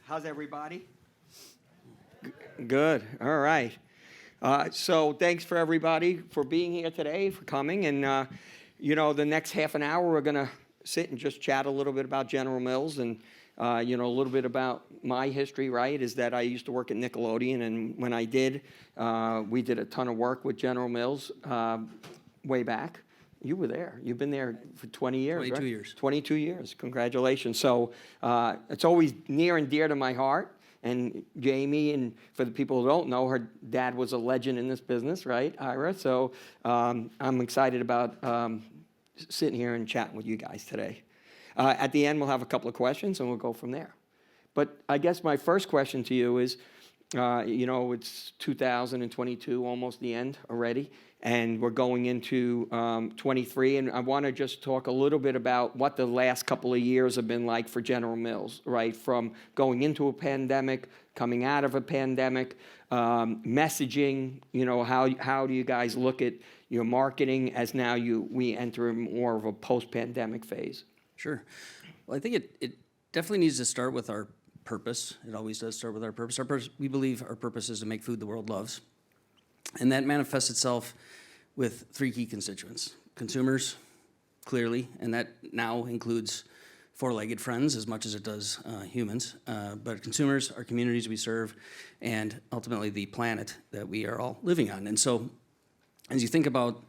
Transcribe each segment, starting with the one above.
How's everybody? Good. All right. So thanks for everybody for being here today, for coming. And, the next half an hour, we're going to sit and just chat a little bit about General Mills and, a little bit about my history, right, is that I used to work at Nickelodeon. And when I did, we did a ton of work with General Mills way back. You were there. You've been there for 20 years, 22 right? years. 22 years. Congratulations. So it's always near and dear to my heart. And Jaime, and for the people who don't know, her dad was a legend in this business, right, Ira? So I'm excited about sitting here and chatting with you guys today. At the end, we'll have a couple of questions, and we'll go from there. But I guess my first question to you is, it's 2022, almost the end already, and we're going into 23, and I want to just talk a little bit about what the last couple of years have been like for General Mills, right? From going into a pandemic, coming out of a pandemic, messaging, how do you guys look at your marketing as now we enter more of a post-pandemic phase? Sure. Well, I think it definitely needs to start with our purpose. It always does start with our purpose. We believe our purpose is to make food the world loves. And that manifests itself with three key constituents. Consumers, clearly, and that now includes four-legged friends as much as it does humans. But consumers, our communities we serve, and ultimately the planet that we are all living on. And so as you think about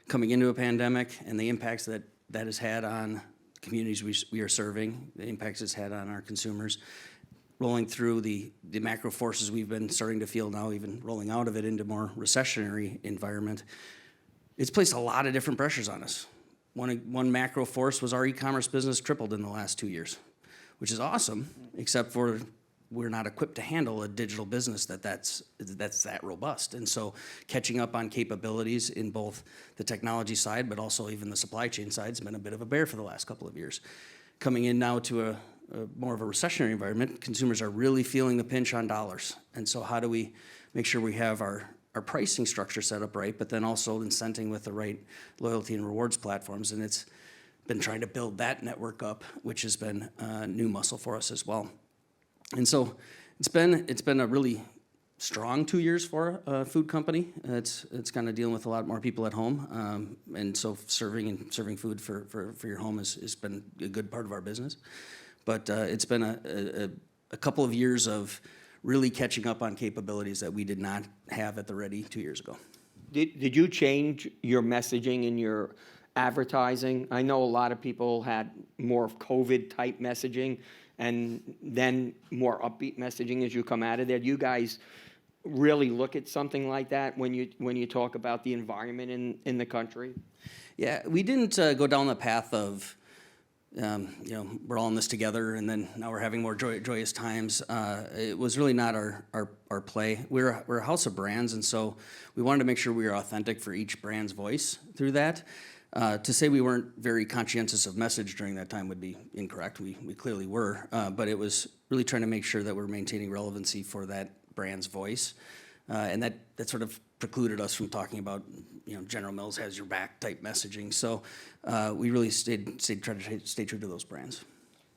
coming into a pandemic and the impacts that has had on communities we are serving, the impacts it's had on our consumers, rolling through the macro forces we've been starting to feel now, even rolling out of it into more recessionary environment, it's placed a lot of different pressures on us. One macro force was our e-commerce business tripled in the last 2 years, which is awesome, except for we're not equipped to handle a digital business that's that robust. And so catching up on capabilities in both the technology side, but also even the supply chain side has been a bit of a bear for the last couple of years. Coming in now to a more of a recessionary environment, consumers are really feeling the pinch on dollars. And so how do we make sure we have our pricing structure set up right, but then also incenting with the right loyalty and rewards platforms? And it's been trying to build that network up, which has been new muscle for us as well. And so it's been a really strong 2 years for a food company. It's kind of dealing with a lot more people at home, and so serving food for your home has been a good part of our business. But it's been a couple of years of really catching up on capabilities that we did not have at the ready 2 years ago. Did you change your messaging and your advertising? I know a lot of people had more of COVID-type messaging and then more upbeat messaging as you come out of there. Do you guys really look at something like that when you talk about the environment in the country? Yeah, we didn't go down the path of, we're all in this together, and then now we're having more joyous times. It was really not our play. We're a house of brands, and so we wanted to make sure we were authentic for each brand's voice through that. To say we weren't very conscientious of message during that time would be incorrect. We clearly were, but it was really trying to make sure that we're maintaining relevancy for that brand's voice, and that sort of precluded us from talking about General Mills has your back type messaging. So we really tried to stay true to those brands.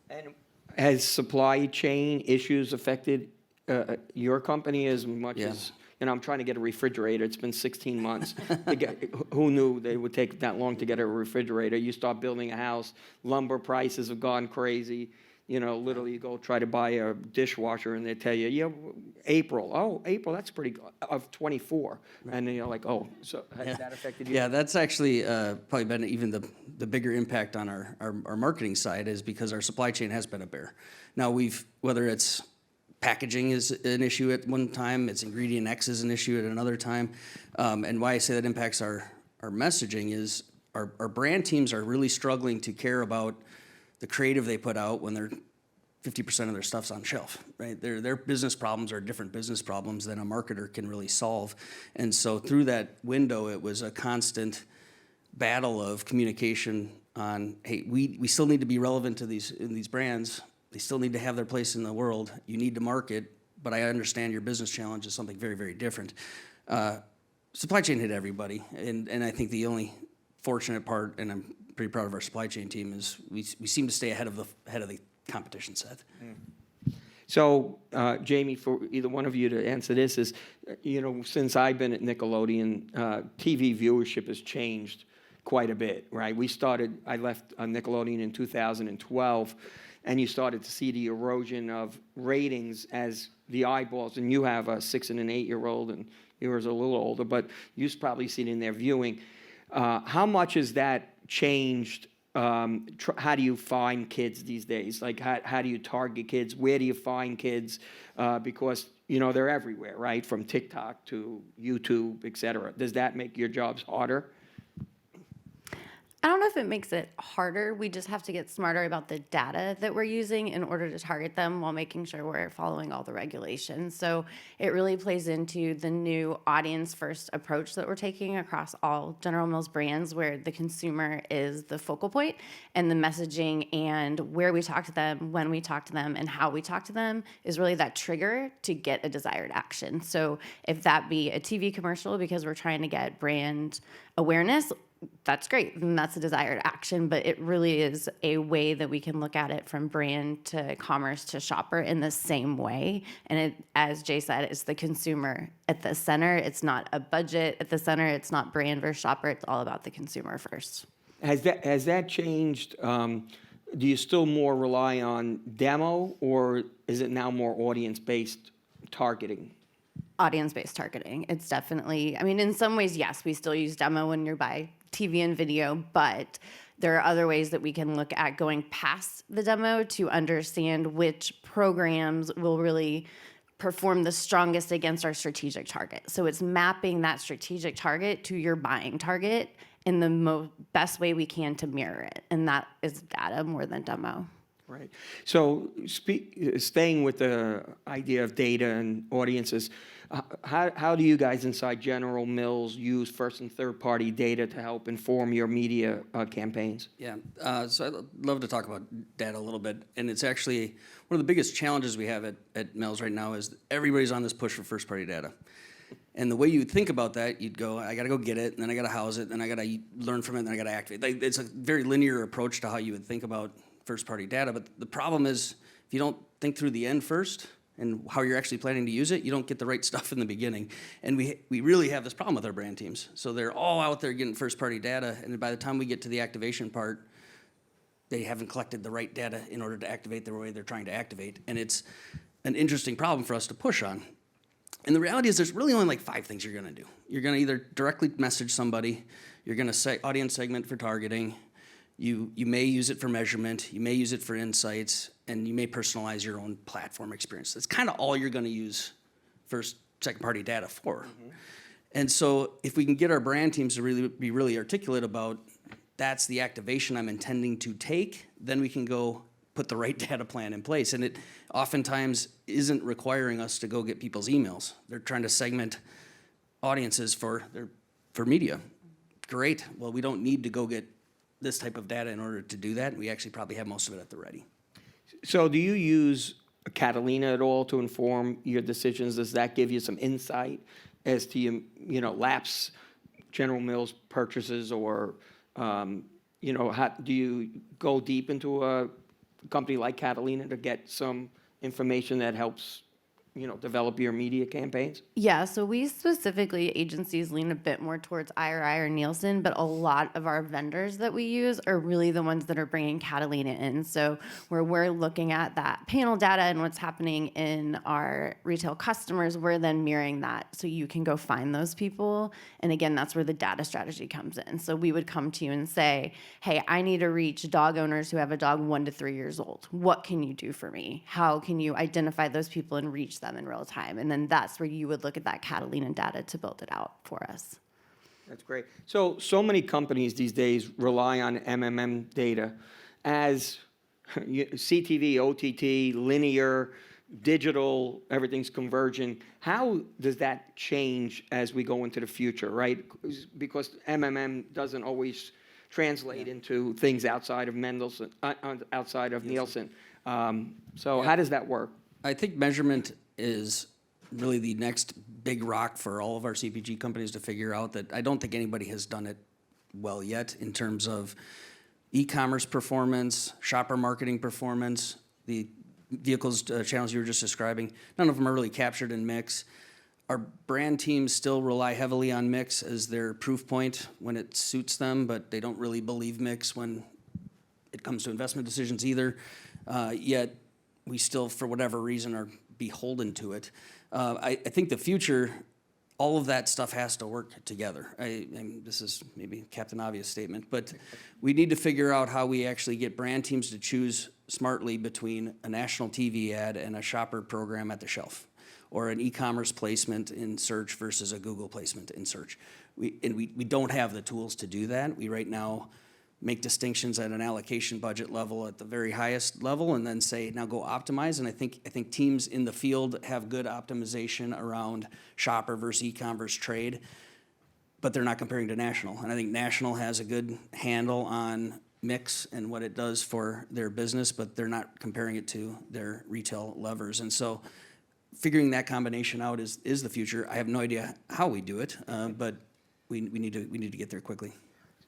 And has supply chain issues affected your company as much as? I'm trying to get a refrigerator. It's been 16 months. Who knew they would take that long to get a refrigerator? You start building a house, lumber prices have gone crazy. Literally you go try to buy a dishwasher and they tell you, April, that's pretty good, of 24. And then you're like, so has that affected you? Yeah, that's actually probably been even the bigger impact on our marketing side, is because our supply chain has been a bear. Now whether it's packaging is an issue at one time, it's ingredient X is an issue at another time. And why I say that impacts our messaging is our brand teams are really struggling to care about the creative they put out when they're 50% of their stuff's on shelf, right? Their business problems are different business problems than a marketer can really solve. And so through that window, it was a constant battle of communication on, hey, we still need to be relevant to these brands. They still need to have their place in the world. You need to market, but I understand your business challenge is something very, very different. Supply chain hit everybody, and I think the only fortunate part, and I'm pretty proud of our supply chain team, is we seem to stay ahead of the competition set. So, Jamie, for either one of you to answer this is, since I've been at Nickelodeon, TV viewership has changed quite a bit, right? I left Nickelodeon in 2012, and you started to see the erosion of ratings as the eyeballs, and you have a 6 and an 8-year-old, and yours are a little older, but you've probably seen in their viewing. How much has that changed? How do you find kids these days? Like, how do you target kids? Where do you find kids? Because, they're everywhere, right? From TikTok to YouTube, et cetera. Does that make your jobs harder? I don't know if it makes it harder. We just have to get smarter about the data that we're using in order to target them while making sure we're following all the regulations. So it really plays into the new audience-first approach that we're taking across all General Mills brands, where the consumer is the focal point, and the messaging and where we talk to them, when we talk to them, and how we talk to them is really that trigger to get a desired action. So if that be a TV commercial because we're trying to get brand awareness, that's great, and that's a desired action, but it really is a way that we can look at it from brand to commerce to shopper in the same way. And it, as Jay said, it's the consumer at the center. It's not a budget at the center. It's not brand versus shopper. It's all about the consumer first. Has that changed? Do you still more rely on demo, or is it now more audience-based targeting? Audience-based targeting. It's definitely, in some ways, yes, we still use demo when you're by TV and video, but there are other ways that we can look at going past the demo to understand which programs will really perform the strongest against our strategic target. So it's mapping that strategic target to your buying target in the best way we can to mirror it, and that is data more than demo. Right. So staying with the idea of data and audiences, how do you guys inside General Mills use first and third party data to help inform your media campaigns? Yeah, so I'd love to talk about data a little bit, and it's actually one of the biggest challenges we have at Mills right now is everybody's on this push for first party data. And the way you would think about that, you'd go, I got to go get it, and then I got to house it, and I got to learn from it, and then I got to activate. It's a very linear approach to how you would think about first-party data, but the problem is if you don't think through the end first and how you're actually planning to use it, you don't get the right stuff in the beginning. And we really have this problem with our brand teams. So they're all out there getting first-party data, and by the time we get to the activation part, they haven't collected the right data in order to activate the way they're trying to activate. And it's an interesting problem for us to push on. And the reality is there's really only like 5 things you're gonna do. You're gonna either directly message somebody, you're gonna say audience segment for targeting, you may use it for measurement, you may use it for insights, and you may personalize your own platform experience. That's kind of all you're going to use first, second-party data for. Mm-hmm. And so if we can get our brand teams to really be really articulate about that's the activation I'm intending to take, then we can go put the right data plan in place. And it oftentimes isn't requiring us to go get people's emails. They're trying to segment audiences for media. Great. Well, we don't need to go get this type of data in order to do that. We actually probably have most of it at the ready. So do you use Catalina at all to inform your decisions? Does that give you some insight as to, lapse General Mills purchases, or, how do you go deep into a company like Catalina to get some information that helps, develop your media campaigns? Yeah, so we specifically, agencies lean a bit more towards IRI or Nielsen, but a lot of our vendors that we use are really the ones that are bringing Catalina in. So where we're looking at that panel data and what's happening in our retail customers, we're then mirroring that so you can go find those people. And again, that's where the data strategy comes in. So we would come to you and say, hey, I need to reach dog owners who have a dog 1 to 3 years old. What can you do for me? How can you identify those people and reach them in real time? And then that's where you would look at that Catalina data to build it out for us. That's great. So many companies these days rely on MMM data as CTV, OTT, linear, digital, everything's converging. How does that change as we go into the future, right? Because MMM doesn't always translate into things outside of Mendelsohn, outside of Nielsen. How does that work? I think measurement is really the next big rock for all of our CPG companies to figure out. That I don't think anybody has done it well yet in terms of e-commerce performance, shopper marketing performance, the vehicles, channels you were just describing, none of them are really captured in mix. Our brand teams still rely heavily on mix as their proof point when it suits them, but they don't really believe mix when it comes to investment decisions either. Yet we still, for whatever reason, are beholden to it. I think the future, all of that stuff has to work together. This is maybe a Captain Obvious statement, but we need to figure out how we actually get brand teams to choose smartly between a national TV ad and a shopper program at the shelf, or an e-commerce placement in search versus a Google placement in search. We don't have the tools to do that. We right now make distinctions at an allocation budget level at the very highest level and then say, now go optimize. And I think teams in the field have good optimization around shopper versus e-commerce trade, but they're not comparing to national. And I think national has a good handle on mix and what it does for their business, but they're not comparing it to their retail levers. And so figuring that combination out is the future. I have no idea how we do it, but we need to get there quickly.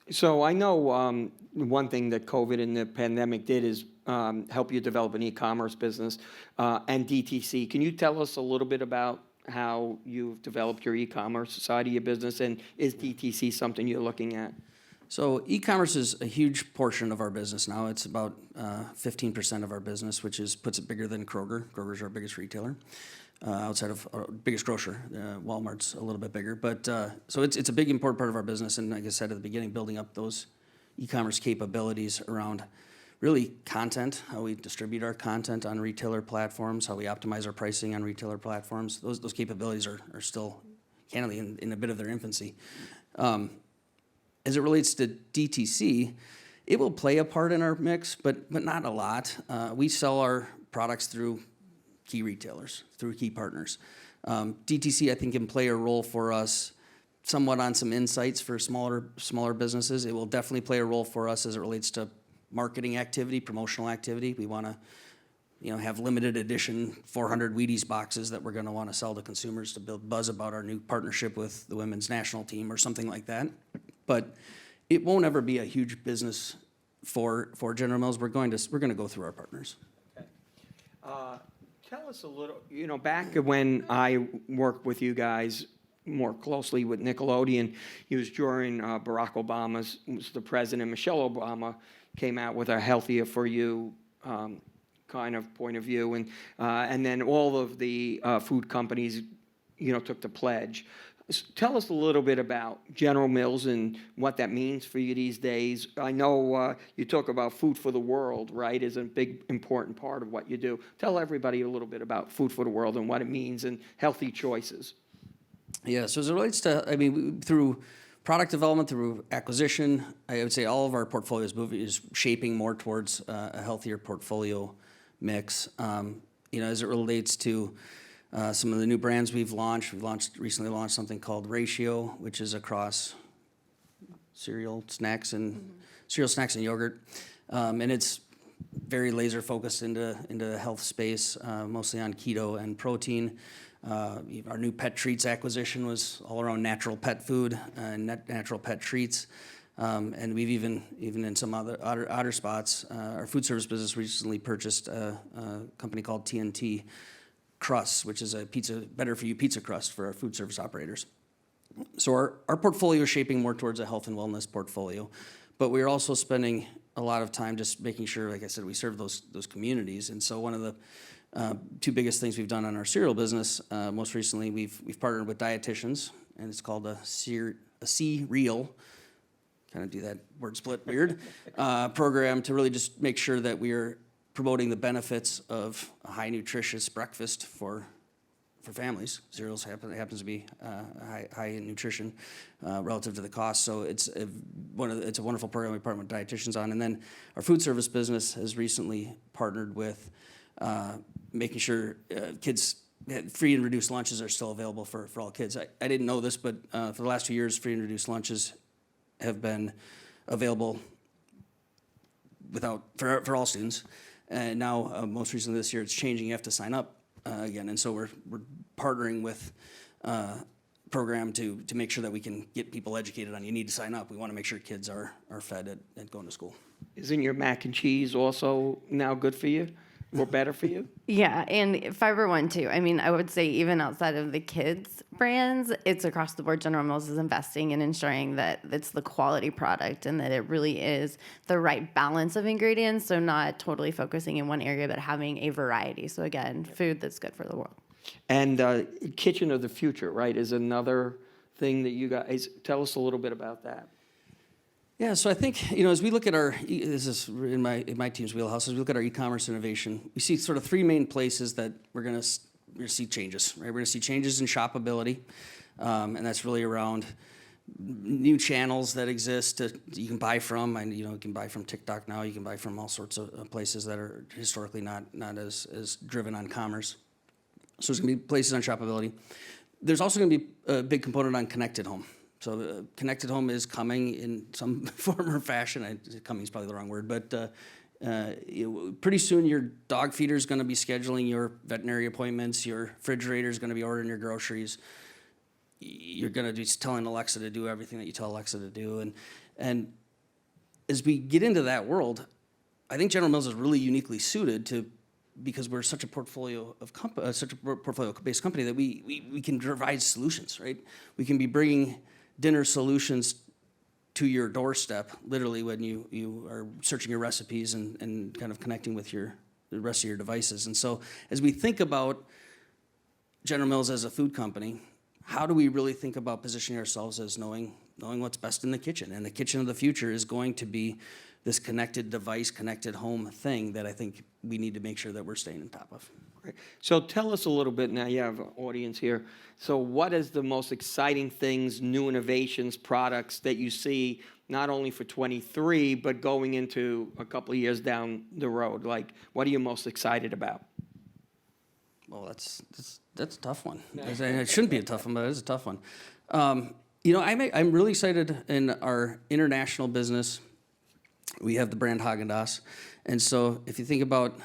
So I know one thing that COVID and the pandemic did is help you develop an e-commerce business and DTC. Can you tell us a little bit about how you've developed your e-commerce side of your business, and is DTC something you're looking at? So e-commerce is a huge portion of our business now. It's about 15% of our business, which puts it bigger than Kroger. Kroger's our biggest retailer. Outside of our biggest grocer, Walmart's a little bit bigger, but so it's a big important part of our business. And like I said at the beginning, building up those e-commerce capabilities around really content, how we distribute our content on retailer platforms, how we optimize our pricing on retailer platforms. Those capabilities are still candidly in a bit of their infancy. As it relates to DTC, it will play a part in our mix, but not a lot. We sell our products through key retailers, through key partners. DTC, I think, can play a role for us somewhat on some insights for smaller businesses. It will definitely play a role for us as it relates to marketing activity, promotional activity. We want to have limited edition 400 Wheaties boxes that we're going to want to sell to consumers to build buzz about our new partnership with the women's national team or something like that. But it won't ever be a huge business for General Mills. We're going to go through our partners. Okay. Tell us a little, back when I worked with you guys more closely with Nickelodeon, it was during Barack Obama's was the president. Michelle Obama came out with a healthier for you kind of point of view, and then all of the food companies, took the pledge. Tell us a little bit about General Mills and what that means for you these days. I know you talk about food for the world, right, is a big, important part of what you do. Tell everybody a little bit about food for the world and what it means and healthy choices. Yeah, so as it relates to, through product development, through acquisition, I would say all of our portfolio is shaping more towards a healthier portfolio mix. As it relates to some of the new brands we've recently launched something called Ratio, which is across cereal, snacks, and yogurt, and it's very laser focused into the health space, mostly on keto and protein. Our new pet treats acquisition was all around natural pet food and natural pet treats, and we've even in some other spots, our food service business recently purchased a company called TNT Crusts, which is a better for you pizza crust for our food service operators. So our portfolio is shaping more towards a health and wellness portfolio, but we're also spending a lot of time just making sure, like I said, we serve those communities. And so one of the two biggest things we've done on our cereal business, most recently, we've partnered with dietitians, and it's called a C-Real, kind of do that word split weird, program to really just make sure that we're promoting the benefits of a high nutritious breakfast for families. Cereals happens to be high in nutrition relative to the cost. So it's a wonderful program we partner with dietitians on. And then our food service business has recently partnered with making sure kids free and reduced lunches are still available for all kids. I didn't know this, but for the last 2 years, free and reduced lunches have been available for all students. And now, most recently this year, it's changing. You have to sign up again. And so we're partnering with a program to make sure that we can get people educated on you need to sign up. We want to make sure kids are fed at going to school. Isn't your mac and cheese also now good for you? Or better for you? Yeah, and Fiber One too. I mean, I would say even outside of the kids brands, it's across the board. General Mills is investing in ensuring that it's the quality product and that it really is the right balance of ingredients. So not totally focusing in one area, but having a variety. So again, food that's good for the world. And Kitchen of the Future, right, is another thing that you guys, tell us a little bit about that. Yeah, so I think, as we look at this is in my team's wheelhouse, as we look at our e-commerce innovation, we see sort of three main places that we're going to see changes, right? We're going to see changes in shoppability, and that's really around new channels that exist that you can buy from. And, you can buy from TikTok now, you can buy from all sorts of places that are historically not as driven on commerce. So there's going to be places on shoppability. There's also going to be a big component on connected home. So connected home is coming in some form or fashion. Coming is probably the wrong word, but pretty soon your dog feeder is going to be scheduling your veterinary appointments. Your refrigerator is going to be ordering your groceries. You're going to be telling Alexa to do everything that you tell Alexa to do. And as we get into that world, I think General Mills is really uniquely suited to, because we're such a portfolio-based company that we can provide solutions, right? We can be bringing dinner solutions to your doorstep, literally, when you are searching your recipes and kind of connecting with the rest of your devices. And so as we think about General Mills as a food company, how do we really think about positioning ourselves as knowing what's best in the kitchen? And the kitchen of the future is going to be this connected device, connected home thing that I think we need to make sure that we're staying on top of. Great. So tell us a little bit, now you have an audience here. So what is the most exciting things, new innovations, products that you see, not only for 23, but going into a couple of years down the road? Like, what are you most excited about? Well, that's a tough one. It shouldn't be a tough one, but it is a tough one. I'm really excited in our international business. We have the brand Häagen-Dazs. And so if you think about,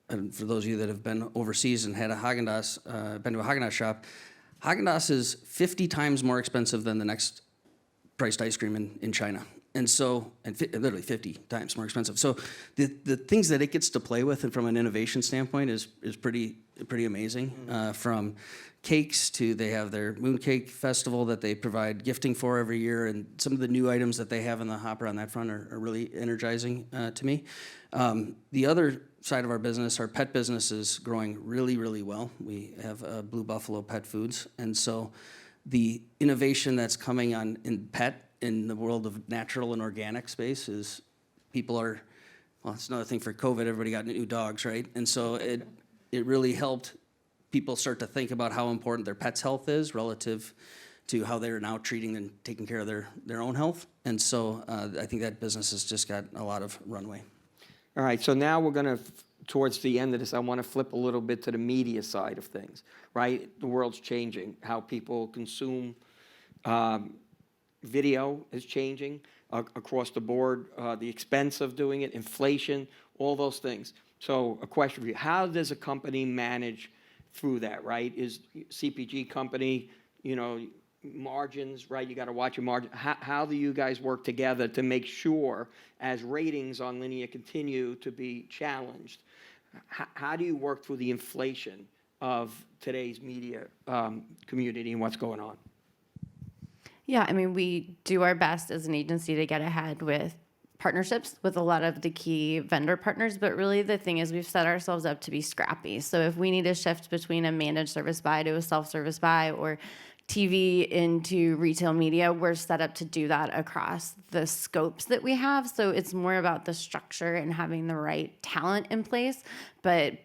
and for those of you that have been overseas and had been to a Häagen-Dazs shop, Häagen-Dazs is 50 times more expensive than the next priced ice cream in China. And so, literally 50 times more expensive. So the things that it gets to play with, and from an innovation standpoint, is pretty amazing. Mm-hmm. From cakes to, they have their mooncake festival that they provide gifting for every year, and some of the new items that they have in the hopper on that front are really energizing to me. The other side of our business, our pet business, is growing really, really well. We have Blue Buffalo Pet Foods, and so the innovation that's coming on in pet, in the world of natural and organic space, is it's another thing for COVID, everybody got new dogs, right? And so it really helped people start to think about how important their pet's health is relative to how they're now treating and taking care of their own health. And so I think that business has just got a lot of runway. All right, so now we're going to, towards the end of this, I want to flip a little bit to the media side of things, right? The world's changing. How people consume video is changing across the board. The expense of doing it, inflation, all those things. So a question for you, how does a company manage through that, right? Is CPG company, margins, right? You got to watch your margin. How do you guys work together to make sure, as ratings on linear continue to be challenged, how do you work through the inflation of today's media community and what's going on? Yeah, I mean, we do our best as an agency to get ahead with partnerships with a lot of the key vendor partners, but really the thing is we've set ourselves up to be scrappy. So if we need to shift between a managed service buy to a self-service buy, or TV into retail media, we're set up to do that across the scopes that we have. So it's more about the structure and having the right talent in place. But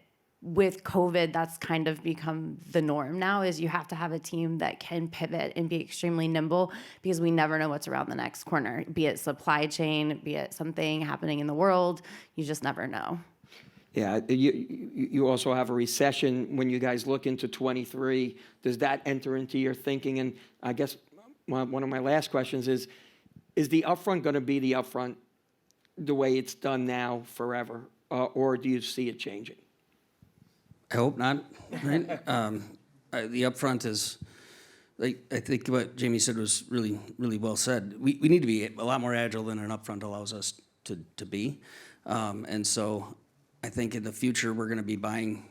with COVID, that's kind of become the norm now, is you have to have a team that can pivot and be extremely nimble, because we never know what's around the next corner, be it supply chain, be it something happening in the world. You just never know. Yeah, you also have a recession. When you guys look into 23, does that enter into your thinking? And I guess one of my last questions is the upfront going to be the upfront the way it's done now forever, or do you see it changing? I hope not. Right? The upfront is, I think what Jaime said was really, really well said. We need to be a lot more agile than an upfront allows us to be. And so I think in the future, we're going to be buying,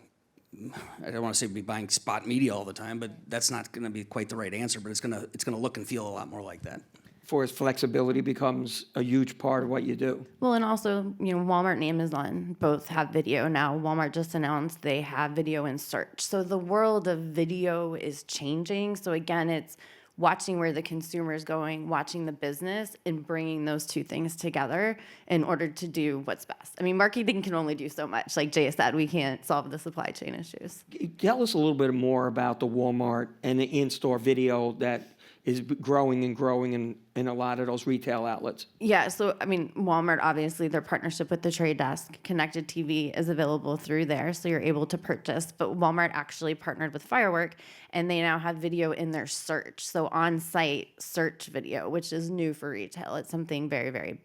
I don't want to say be buying spot media all the time, but that's not going to be quite the right answer, but it's going to look and feel a lot more like that. For as flexibility becomes a huge part of what you do. Well, and also, Walmart and Amazon both have video now. Walmart just announced they have video in search. So the world of video is changing. So again, it's watching where the consumer is going, watching the business, and bringing those two things together in order to do what's best. I mean, marketing can only do so much. Like Jay said, we can't solve the supply chain issues. Tell us a little bit more about the Walmart and the in-store video that is growing and growing in a lot of those retail outlets. Yeah, so I mean, Walmart, obviously, their partnership with the Trade Desk, connected TV is available through there, so you're able to purchase. But Walmart actually partnered with Firework, and they now have video in their search. So on-site search video, which is new for retail. It's something very, very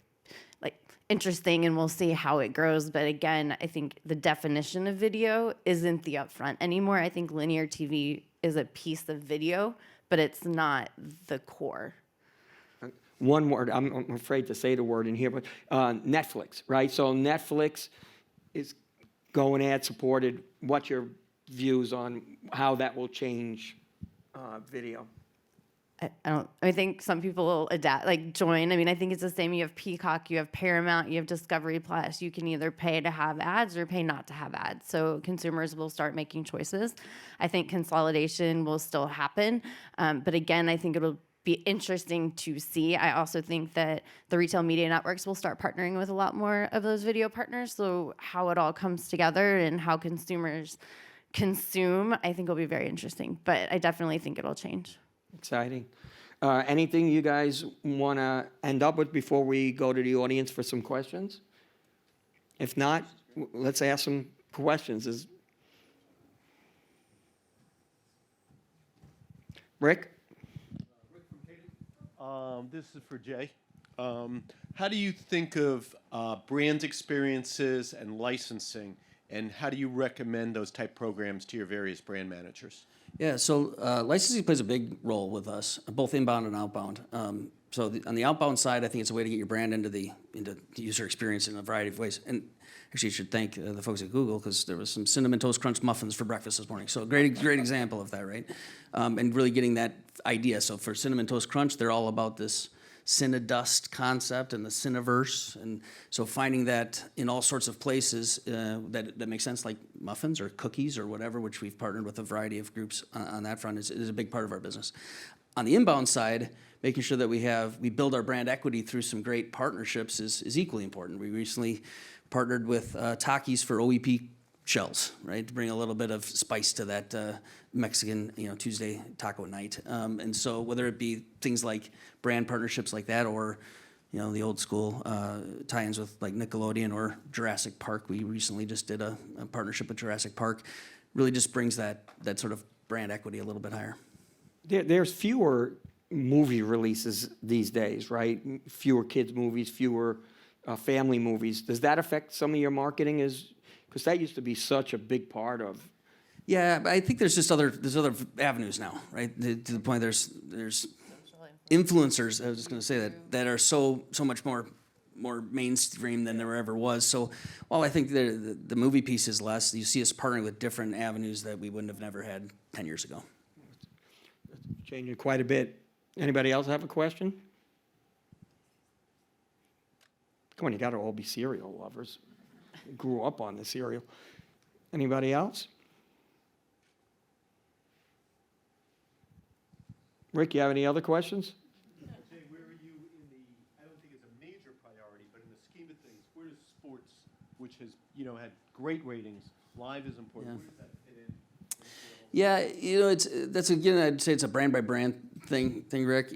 interesting, and we'll see how it grows. But again, I think the definition of video isn't the upfront anymore. I think linear TV is a piece of video, but it's not the core. One word, I'm afraid to say the word in here, but Netflix, right? So Netflix is going ad-supported. What's your views on how that will change video? I think some people will adapt, join. I mean, I think it's the same. You have Peacock, you have Paramount, you have Discovery Plus. You can either pay to have ads or pay not to have ads. So consumers will start making choices. I think consolidation will still happen. But again, I think it'll be interesting to see. I also think that the retail media networks will start partnering with a lot more of those video partners. So how it all comes together and how consumers consume, I think will be very interesting. But I definitely think it'll change. Exciting. Anything you guys want to end up with before we go to the audience for some questions? If not, let's ask some questions. Rick? Rick from Cadent. This is for Jay. How do you think of brand experiences and licensing, and how do you recommend those type programs to your various brand managers? Yeah, so licensing plays a big role with us, both inbound and outbound. On the outbound side, I think it's a way to get your brand into the user experience in a variety of ways. And actually, you should thank the folks at Google, because there was some Cinnamon Toast Crunch muffins for breakfast this morning. So a great example of that, right? And really getting that idea. So for Cinnamon Toast Crunch, they're all about this Cinnadust concept and the Cinnaverse, and so finding that in all sorts of places that make sense, like muffins or cookies or whatever, which we've partnered with a variety of groups on that front, is a big part of our business. On the inbound side, making sure that we build our brand equity through some great partnerships is equally important. We recently partnered with Takis for OEP shells, right, to bring a little bit of spice to that Mexican, Tuesday taco night. And so whether it be things like brand partnerships like that, or the old school tie-ins with like Nickelodeon or Jurassic Park. We recently just did a partnership with Jurassic Park. Really just brings that sort of brand equity a little bit higher. There's fewer movie releases these days, right? Fewer kids' movies, fewer family movies. Does that affect some of your marketing? Because that used to be such a big part of. Yeah, but I think there's other avenues now, right? To the point there's influencers. I was just going to say that are so much more mainstream than there ever was. So while I think the movie piece is less, you see us partnering with different avenues that we wouldn't have never had 10 years ago. Changing quite a bit. Anybody else have a question? Come on, you got to all be cereal lovers. Grew up on the cereal. Anybody else? Rick, you have any other questions? Jay, where are you in the, I don't think it's a major priority, but in the scheme of things, where does sports, which has, had great ratings, live is important, where does that fit in? Yeah, that's again, I'd say it's a brand by brand thing, Rick.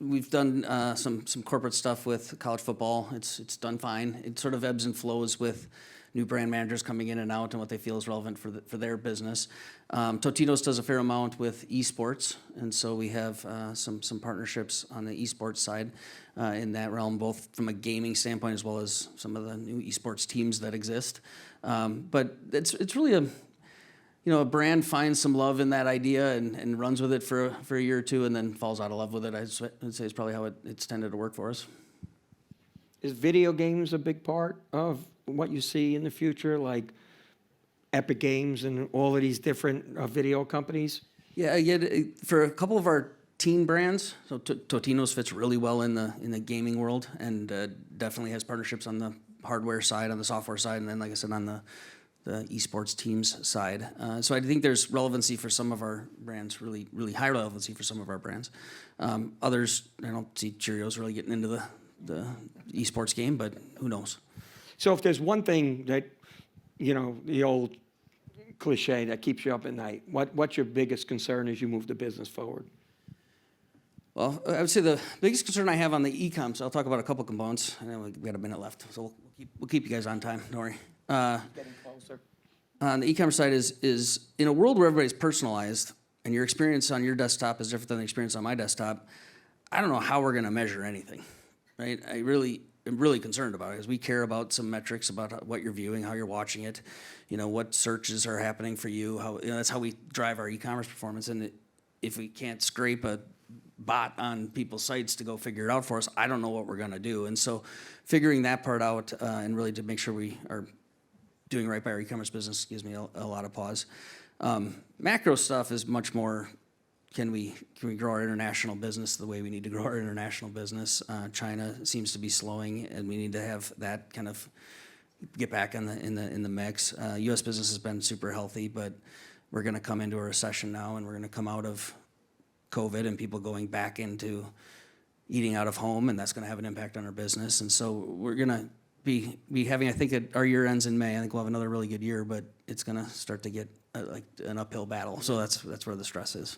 We've done some corporate stuff with college football. It's done fine. It sort of ebbs and flows with new brand managers coming in and out and what they feel is relevant for their business. Totino's does a fair amount with esports, and so we have some partnerships on the esports side in that realm, both from a gaming standpoint as well as some of the new esports teams that exist. But it's really a brand finds some love in that idea and runs with it for a year or two and then falls out of love with it. I'd say it's probably how it's tended to work for us. Is video games a big part of what you see in the future, like Epic Games and all of these different video companies? Yeah, for a couple of our teen brands, so Totino's fits really well in the gaming world, and definitely has partnerships on the hardware side, on the software side, and then, like I said, on the esports teams side. So I think there's relevancy for some of our brands, really, really high relevancy for some of our brands. Others, I don't see Cheerios really getting into the esports game, but who knows? So if there's one thing that, the old cliche that keeps you up at night, what's your biggest concern as you move the business forward? Well, I would say the biggest concern I have on the e-com, so I'll talk about a couple components, and then we got a minute left, so we'll keep you guys on time, don't worry. Getting closer. On the e-commerce side is in a world where everybody's personalized and your experience on your desktop is different than the experience on my desktop, I don't know how we're going to measure anything, right? I'm really concerned about it because we care about some metrics about what you're viewing, how you're watching it, what searches are happening for you. How that's how we drive our e-commerce performance. And if we can't scrape a bot on people's sites to go figure it out for us, I don't know what we're going to do. And so figuring that part out and really to make sure we are doing right by our e-commerce business gives me a lot of pause. Macro stuff is much more, can we grow our international business the way we need to grow our international business? China seems to be slowing, and we need to have that kind of get back in the mix. U.S. business has been super healthy, but we're going to come into a recession now, and we're going to come out of COVID and people going back into eating out of home, and that's going to have an impact on our business. And so we're going to be having, I think our year ends in May. I think we'll have another really good year, but it's going to start to get like an uphill battle. So that's where the stress is.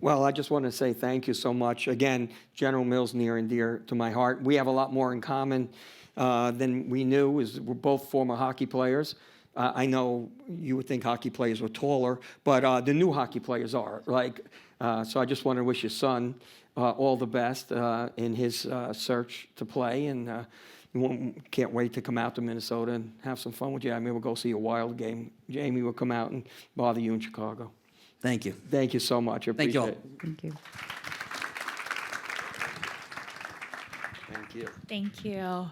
Well, I just want to say thank you so much. Again, General Mills near and dear to my heart. We have a lot more in common than we knew. We're both former hockey players. I know you would think hockey players were taller, but the new hockey players are. So I just want to wish your son all the best in his search to play, and can't wait to come out to Minnesota and have some fun with you. I mean, we'll go see a Wild game. Jamie will come out and bother you in Chicago. Thank you. Thank you so much. I Thank you all. appreciate it. Thank you. Thank you. Thank you.